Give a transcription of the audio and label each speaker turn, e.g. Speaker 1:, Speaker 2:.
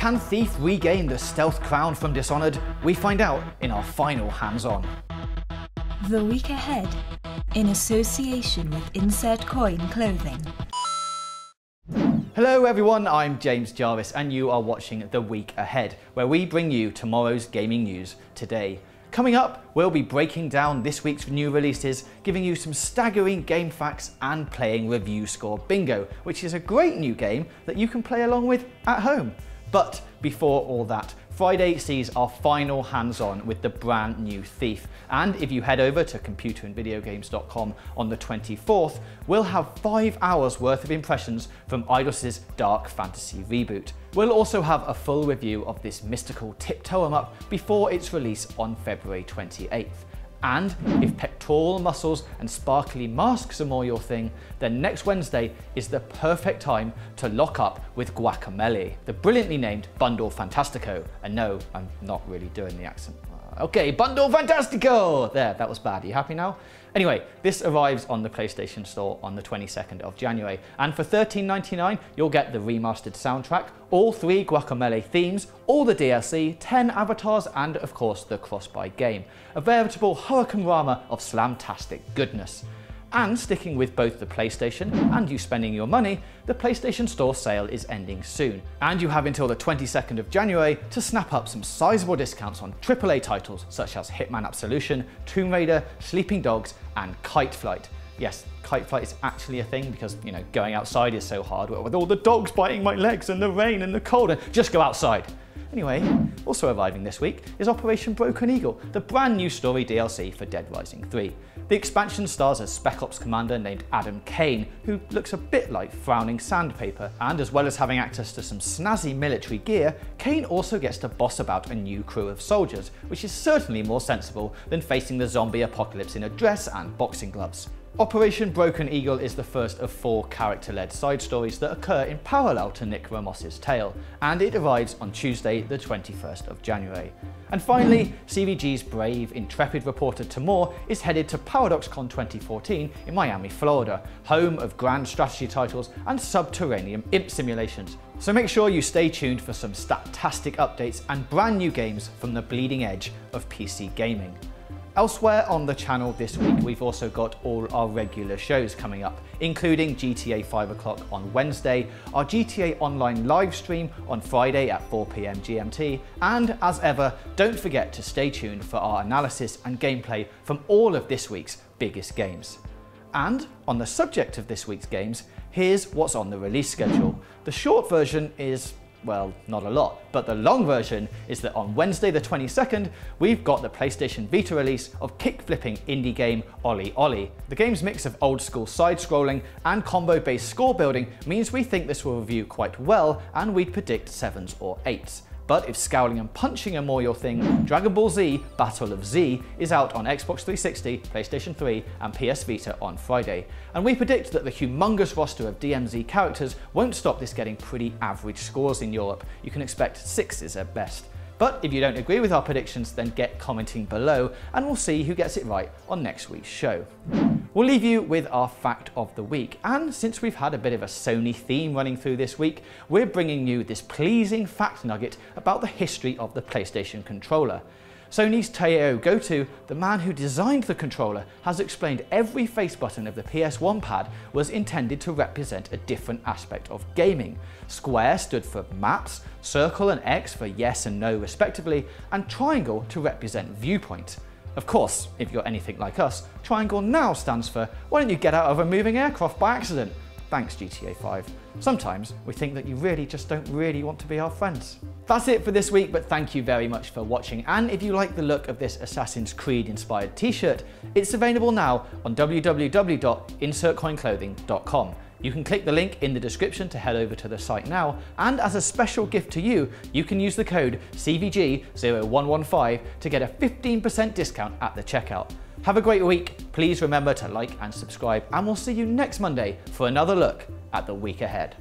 Speaker 1: Can Thief regain the stealth crown from Dishonored? We find out in our final hands-on.
Speaker 2: The week ahead, in association with Insert Coin Clothing.
Speaker 1: Hello everyone, I'm James Jarvis and you are watching The Week Ahead, where we bring you tomorrow's gaming news today. Coming up, we'll be breaking down this week's new releases, giving you some staggering game facts and playing review score bingo, which is a great new game that you can play along with at home. But before all that, Friday sees our final hands-on with the brand new Thief. And if you head over to computerandvideogames.com on the 24th, we'll have 5 hours worth of impressions from Eidos's Dark Fantasy reboot. We'll also have a full review of this mystical tiptoe 'em up before its release on February 28th. And if pectoral muscles and sparkly masks are more your thing, then next Wednesday is the perfect time to lock up with Guacamelee, the brilliantly named Bundle Fantastico. And no, I'm not really doing the accent. Okay, Bundle Fantastico! There, that was bad. Are you happy now? Anyway, this arrives on the PlayStation Store on the 22nd of January, and for $13.99 you'll get the remastered soundtrack, all 3 Guacamelee themes, all the DLC, 10 avatars, and of course the cross-buy game. A veritable hurricanrama of slamtastic goodness. And sticking with both the PlayStation and you spending your money, the PlayStation Store sale is ending soon. And you have until the 22nd of January to snap up some sizable discounts on AAA titles such as Hitman Absolution, Tomb Raider, Sleeping Dogs, and Kite Flight. Yes, kite flight is actually a thing because, you know, going outside is so hard with all the dogs biting my legs and the rain and the cold, and just go outside. Anyway, also arriving this week is Operation Broken Eagle, the brand new story DLC for Dead Rising 3. The expansion stars a Spec Ops commander named Adam Kane, who looks a bit like frowning sandpaper, and as well as having access to some snazzy military gear, Kane also gets to boss about a new crew of soldiers, which is certainly more sensible than facing the zombie apocalypse in a dress and boxing gloves. Operation Broken Eagle is the first of 4 character-led side stories that occur in parallel to Nick Ramos's tale, and it arrives on Tuesday the 21st of January. And finally, CVG's brave, intrepid reporter Tamor is headed to ParadoxCon 2014 in Miami, Florida, home of grand strategy titles and subterranean imp simulations. So make sure you stay tuned for some statastic updates and brand new games from the bleeding edge of PC gaming. Elsewhere on the channel this week, we've also got all our regular shows coming up, including GTA 5 o'clock on Wednesday, our GTA Online live stream on Friday at 4 PM GMT, and as ever, don't forget to stay tuned for our analysis and gameplay from all of this week's biggest games. And on the subject of this week's games, here's what's on the release schedule. The short version is, well, not a lot, but the long version is that on Wednesday the 22nd, we've got the PlayStation Vita release of kick-flipping indie game Ollie Ollie. The game's mix of old-school side-scrolling and combo-based score building means we think this will review quite well, and we'd predict 7s or 8s. But if scowling and punching are more your thing, Dragon Ball Z Battle of Z is out on Xbox 360, PlayStation 3 and PS Vita on Friday. And we predict that the humongous roster of DMZ characters won't stop this getting pretty average scores in Europe. You can expect 6s at best. But if you don't agree with our predictions, then get commenting below and we'll see who gets it right on next week's show. We'll leave you with our fact of the week, and since we've had a bit of a Sony theme running through this week, we're bringing you this pleasing fact nugget about the history of the PlayStation controller. Sony's Tao Goto, the man who designed the controller, has explained every face button of the PS1 pad was intended to represent a different aspect of gaming. Square stood for maps, circle and X for yes and no respectively, and triangle to represent viewpoint. Of course, if you're anything like us, triangle now stands for why don't you get out of a moving aircraft by accident? Thanks GTA 5. Sometimes we think that you really just don't really want to be our friends. That's it for this week, but thank you very much for watching, and if you like the look of this Assassin's Creed inspired t-shirt, it's available now on www.insertcoinclothing.com. You can click the link in the description to head over to the site now, and as a special gift to you, you can use the code CVG0115 to get a 15% discount at the checkout. Have a great week, please remember to like and subscribe, and we'll see you next Monday for another look at the week ahead.